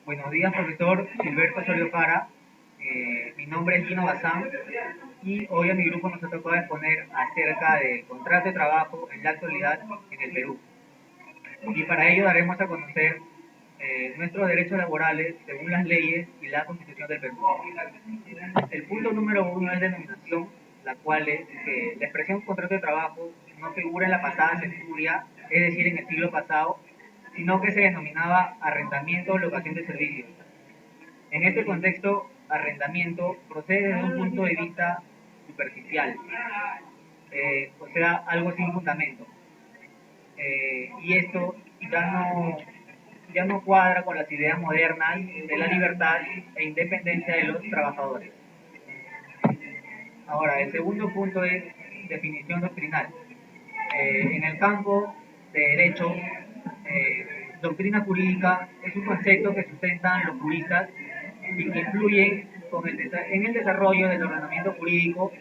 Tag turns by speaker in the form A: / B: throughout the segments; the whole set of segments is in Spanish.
A: Buenos días, profesor Gilberto Osorio Para. Mi nombre es Gino Bazán y hoy a mi grupo nos ha tocado exponer acerca del contrato de trabajo en la actualidad en el Perú. Y para ello daremos a conocer nuestros derechos laborales según las leyes y la Constitución del Perú. El punto número uno es denominación, la cual es que la expresión contrato de trabajo no figura en la pasada centuria, es decir, en el siglo pasado, sino que se denominaba arrendamiento o locación de servicios. En este contexto, arrendamiento procede desde un punto de vista superficial, o sea, algo sin fundamento. Y esto ya no cuadra con las ideas modernas de la libertad e independencia de los trabajadores. Ahora, el segundo punto es definición doctrinal. En el campo de derecho, doctrina jurídica es un concepto que sustentan los juristas y que influyen en el desarrollo del ordenamiento jurídico,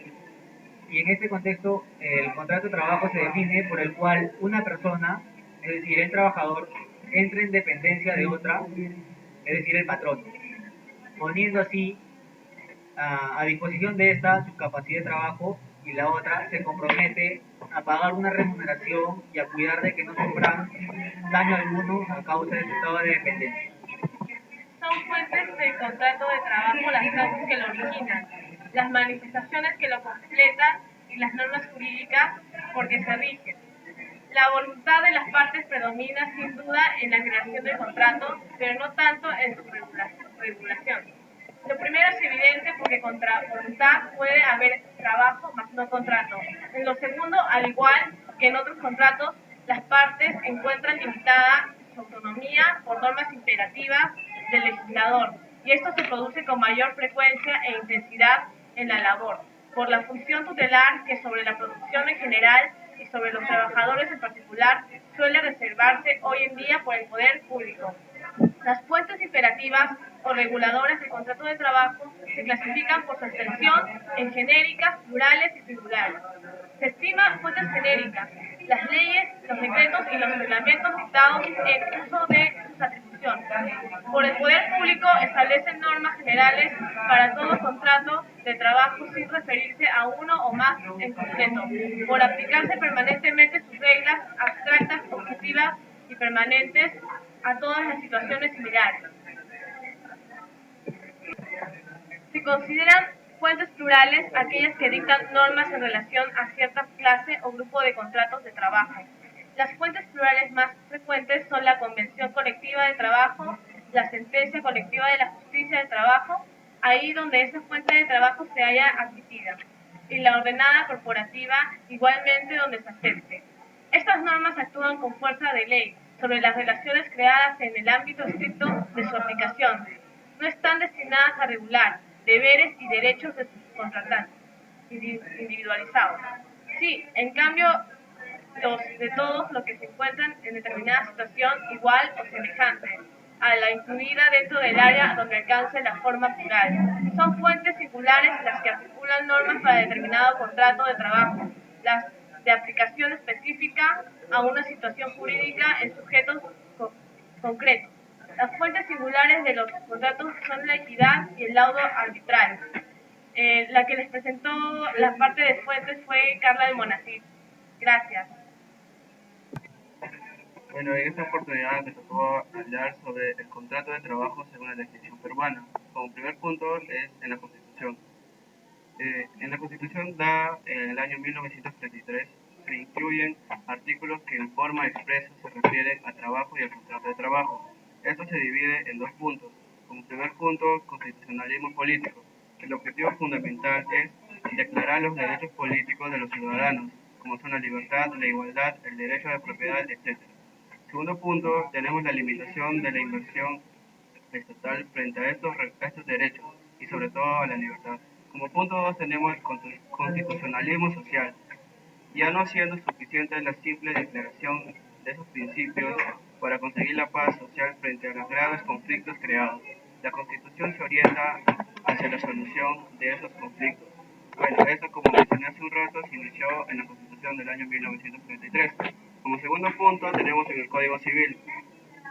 A: y en este contexto el contrato de trabajo se define por el cual una persona, es decir, el trabajador, entra en dependencia de otra, es decir, el patrón, poniendo así a disposición de esta su capacidad de trabajo, y la otra se compromete a pagar una remuneración y a cuidar de que no sufran daño alguno a causa de su estado de dependencia.
B: Son fuentes del contrato de trabajo las causas que lo originan, las manifestaciones que lo completan y las normas jurídicas porque se rigen. La voluntad de las partes predomina sin duda en la creación del contrato, pero no tanto en su regulación. Lo primero es evidente porque contra voluntad puede haber trabajo, mas no contrato. En lo segundo, al igual que en otros contratos, las partes encuentran limitada su autonomía por normas imperativas del legislador, y esto se produce con mayor frecuencia e intensidad en la labor, por la función tutelar que sobre la producción en general y sobre los trabajadores en particular suele reservarse hoy en día por el poder público. Las fuentes imperativas o reguladoras del contrato de trabajo se clasifican por su extensión en genéricas, plurales y singulares. Se estima fuentes genéricas, las leyes, los decretos y los reglamentos dictados en uso de sus atribuciones. Por el poder público establecen normas generales para todo contrato de trabajo sin referirse a uno o más en concreto, por aplicarse permanentemente sus reglas abstractas, objetivas y permanentes a todas las situaciones similares. Se consideran fuentes plurales aquellas que dictan normas en relación a cierta clase o grupo de contratos de trabajo. Las fuentes plurales más frecuentes son la Convención Colectiva de Trabajo, la Sentencia Colectiva de la Justicia de Trabajo, ahí donde esa fuente de trabajo se haya admitida, y la ordenada corporativa, igualmente donde se acepte. Estas normas actúan con fuerza de ley sobre las relaciones creadas en el ámbito estricto de su aplicación. No están destinadas a regular deberes y derechos de sus contratantes individualizados. Sí, en cambio, los de todos los que se encuentran en determinada situación igual o semejante a la incluida dentro del área donde alcance la forma plural. Son fuentes singulares las que articulan normas para determinado contrato de trabajo, las de aplicación específica a una situación jurídica en sujetos concretos. Las fuentes singulares de los contratos son la equidad y el laudo arbitral. La que les presentó la parte de fuentes fue Carla del Monacid. Gracias.
C: Bueno, en esta oportunidad me tocó hablar sobre el contrato de trabajo según la legislación peruana. Como primer punto es en la Constitución. En la Constitución en el año 1933 se incluyen artículos que en forma expresa se refieren a trabajo y al contrato de trabajo. Esto se divide en dos puntos. Como primer punto, constitucionalismo político. El objetivo fundamental es declarar los derechos políticos de los ciudadanos, como son la libertad, la igualdad, el derecho de propiedad, etc. Segundo punto, tenemos la limitación de la inversión estatal frente a estos derechos y sobre todo a la libertad. Como punto 2 tenemos el constitucionalismo social, ya no siendo suficiente la simple declaración de esos principios para conseguir la paz social frente a los graves conflictos creados. La Constitución se orienta hacia la solución de esos conflictos. Bueno, esto, como mencioné hace un rato, se inició en la Constitución del año 1933. Como segundo punto tenemos en el Código Civil.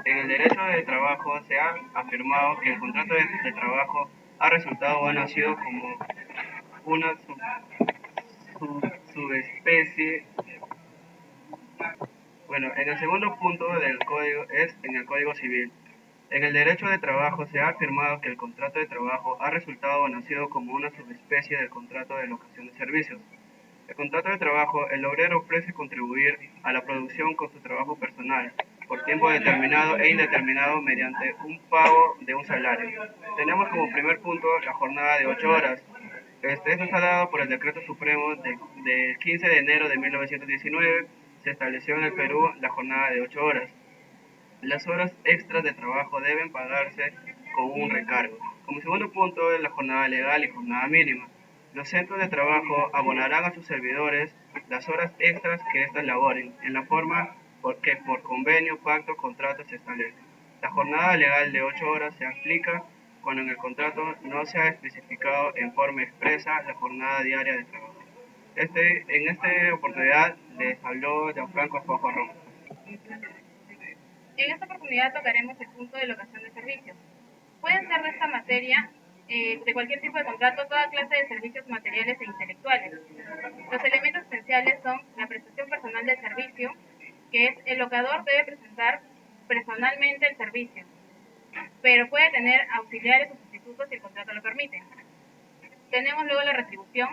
C: En el derecho de trabajo se ha afirmado que el contrato de trabajo ha resultado o ha nacido como una subespecie. Bueno, en el segundo punto del código es en el Código Civil. En el derecho de trabajo se ha afirmado que el contrato de trabajo ha resultado o nacido como una subespecie del contrato de locación de servicios. El contrato de trabajo, el obrero ofrece contribuir a la producción con su trabajo personal, por tiempo determinado e indeterminado mediante un pago de un salario. Tenemos como primer punto la jornada de 8 horas. Esto está dado por el Decreto Supremo del 15 de enero de 1919. Se estableció en el Perú la jornada de 8 horas. Las horas extras de trabajo deben pagarse con un recargo. Como segundo punto es la jornada legal y jornada mínima. Los centros de trabajo abonarán a sus servidores las horas extras que éstas laboren, en la forma que por convenio, pacto, contrato se establece. La jornada legal de 8 horas se aplica cuando en el contrato no se ha especificado en forma expresa la jornada diaria de trabajo. En esta oportunidad les habló Gianfranco Espojo Rojas.
B: En esta oportunidad tocaremos el punto de locación de servicios. Pueden ser de esta materia de cualquier tipo de contrato toda clase de servicios materiales e intelectuales. Los elementos esenciales son la prestación personal del servicio, que es el locador debe presentar personalmente el servicio, pero puede tener auxiliares o sustitutos si el contrato lo permite. Tenemos luego la retribución,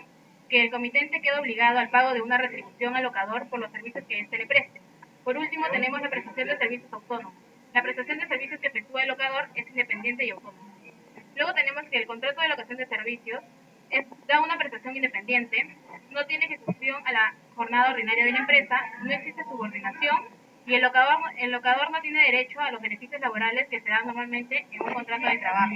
B: que el comitente queda obligado al pago de una retribución al locador por los servicios que éste le preste. Por último, tenemos la prestación de servicios autónomos. La prestación de servicios que efectúa el locador es independiente y autónomo. Luego tenemos que el contrato de locación de servicios da una prestación independiente, no tiene ejecución a la jornada ordinaria de la empresa, no existe subordinación y el locador no tiene derecho a los beneficios laborales que se dan normalmente en un contrato de trabajo.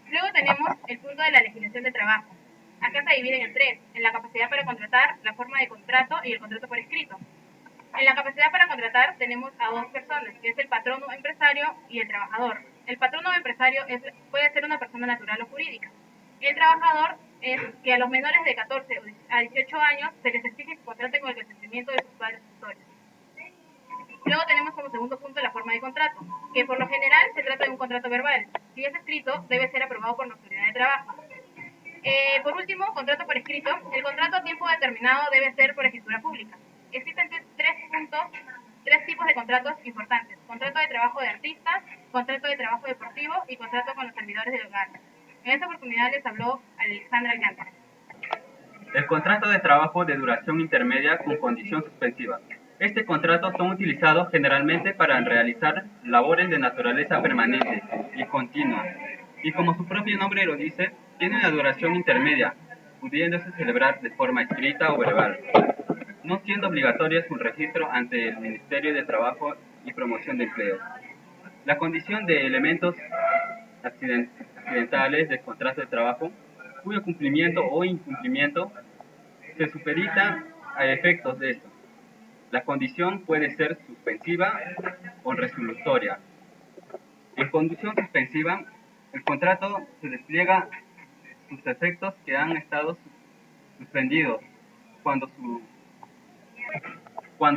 B: Luego tenemos el punto de la legislación de trabajo. Acá se divide en tres, en la capacidad para contratar, la forma de contrato y el contrato por escrito. En la capacidad para contratar tenemos a dos personas, que es el patrono empresario y el trabajador. El patrono empresario puede ser una persona natural o jurídica. Y el trabajador es que a los menores de 14 a 18 años se les exige que contraten con el consentimiento de sus padres tutores. Luego tenemos como segundo punto la forma de contrato, que por lo general se trata de un contrato verbal. Si es escrito, debe ser aprobado por la autoridad de trabajo. Por último, contrato por escrito. El contrato a tiempo determinado debe ser por escritura pública. Existen tres tipos de contratos importantes. Contrato de trabajo de artista, contrato de trabajo deportivo y contrato con los servidores del hogar. En esta oportunidad les habló Alexandra Alcántara.
D: El contrato de trabajo de duración intermedia con condición suspensiva. Este contrato son utilizados generalmente para realizar labores de naturaleza permanente y continua. Y como su propio nombre lo dice, tiene una duración intermedia, pudiéndose celebrar de forma escrita o verbal, no siendo obligatorio su registro ante el Ministerio de Trabajo y Promoción de Empleo. La condición de elementos accidentales del contrato de trabajo, cuyo cumplimiento o incumplimiento se supedita a efectos de esto. La condición puede ser suspensiva o resolutoria. En condición suspensiva, el contrato se despliega sus efectos que han estado suspendidos cuando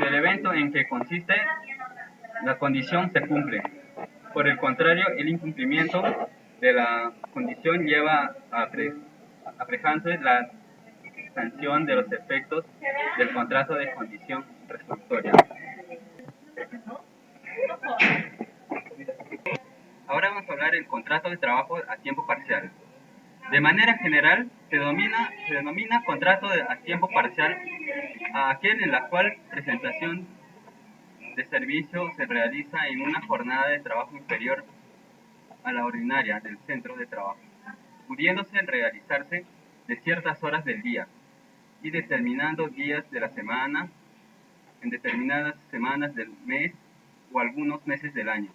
D: el evento en que consiste la condición se cumple. Por el contrario, el incumplimiento de la condición lleva a aparejarse la sanción de los efectos del contrato de condición resolutoria. Ahora vamos a hablar del contrato de trabajo a tiempo parcial. De manera general, se denomina contrato a tiempo parcial a aquel en la cual prestación de servicio se realiza en una jornada de trabajo inferior a la ordinaria del centro de trabajo, pudiéndose realizarse de ciertas horas del día y determinando días de la semana, en determinadas semanas del mes o algunos meses del año.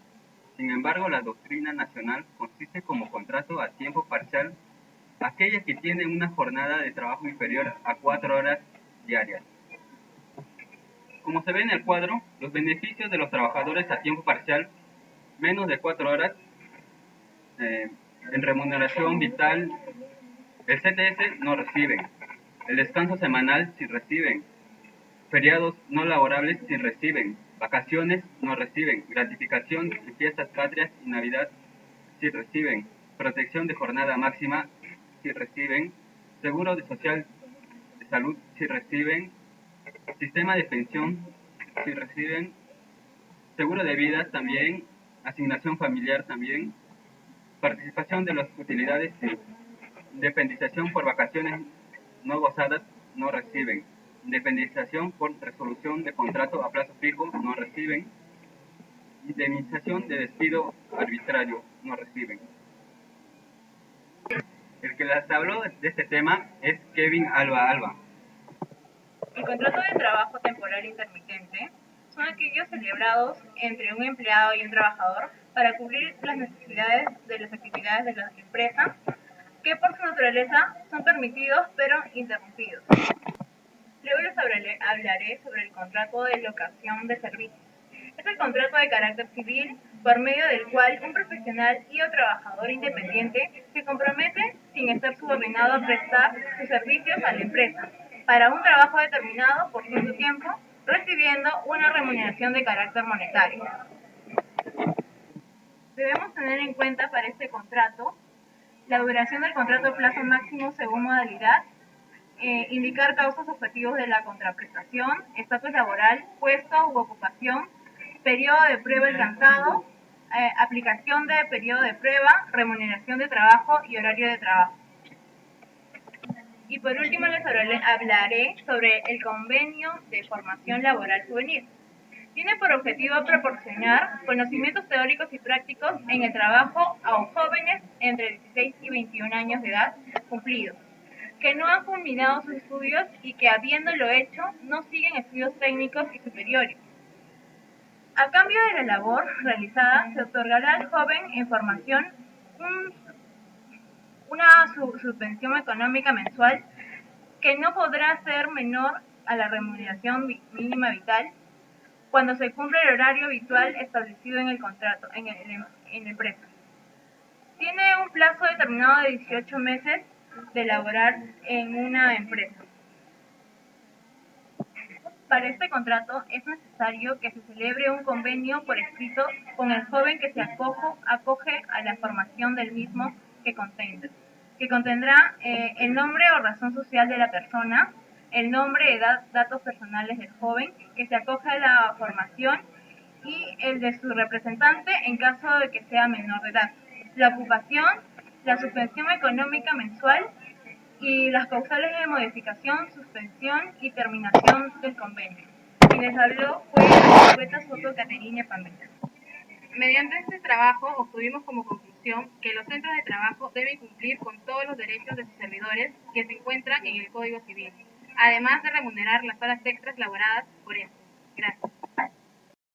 D: Sin embargo, la doctrina nacional consiste como contrato a tiempo parcial aquella que tiene una jornada de trabajo inferior a 4 horas diarias. Como se ve en el cuadro, los beneficios de los trabajadores a tiempo parcial, menos de 4 horas, en remuneración vital, el CTS no reciben, el descanso semanal sí reciben, feriados no laborables sí reciben, vacaciones no reciben, gratificación en fiestas patrias y Navidad sí reciben, protección de jornada máxima sí reciben, seguro de social de salud sí reciben, sistema de pensión sí reciben, seguro de vida también, asignación familiar también, participación de las utilidades sí, independización por vacaciones no gozadas no reciben, independización por resolución de contrato a plazo fijo no reciben, indemnización de despido arbitrario no reciben. El que les habló de este tema es Kevin Alba Alba.
E: El contrato de trabajo temporal intermitente son aquellos celebrados entre un empleado y un trabajador para cubrir las necesidades de las actividades de la empresa que por su naturaleza son permitidos pero interrumpidos. Luego les hablaré sobre el contrato de locación de servicios. Es el contrato de carácter civil por medio del cual un profesional y o trabajador independiente se compromete sin estar subordinado a prestar sus servicios a la empresa para un trabajo determinado por cierto tiempo, recibiendo una remuneración de carácter monetario. Debemos tener en cuenta para este contrato la duración del contrato plazo máximo según modalidad, indicar causas objetivos de la contraprestación, estatus laboral, puesto u ocupación, periodo de prueba alcanzado, aplicación de periodo de prueba, remuneración de trabajo y horario de trabajo. Y por último les hablaré sobre el convenio de formación laboral juvenil. Tiene por objetivo proporcionar conocimientos teóricos y prácticos en el trabajo a jóvenes entre 16 y 21 años de edad cumplidos, que no han culminado sus estudios y que habiéndolo hecho no siguen estudios técnicos y superiores. A cambio de la labor realizada, se otorgará al joven en formación una subvención económica mensual que no podrá ser menor a la remuneración mínima vital cuando se cumple el horario habitual establecido en el contrato, en la empresa. Tiene un plazo determinado de 18 meses de laborar en una empresa. Para este contrato es necesario que se celebre un convenio por escrito con el joven que se acoge a la formación del mismo que contendrá el nombre o razón social de la persona, el nombre, edad, datos personales del joven que se acoge a la formación y el de su representante en caso de que sea menor de edad, la ocupación, la suspensión económica mensual y las causales de modificación, suspensión y terminación del convenio. Quien les habló fue Elizabeth Soto Caterina Pamela.
B: Mediante este trabajo obtuvimos como conclusión que los centros de trabajo deben cumplir con todos los derechos de sus servidores que se encuentran en el Código Civil, además de remunerar las horas extras laboradas por esto. Gracias.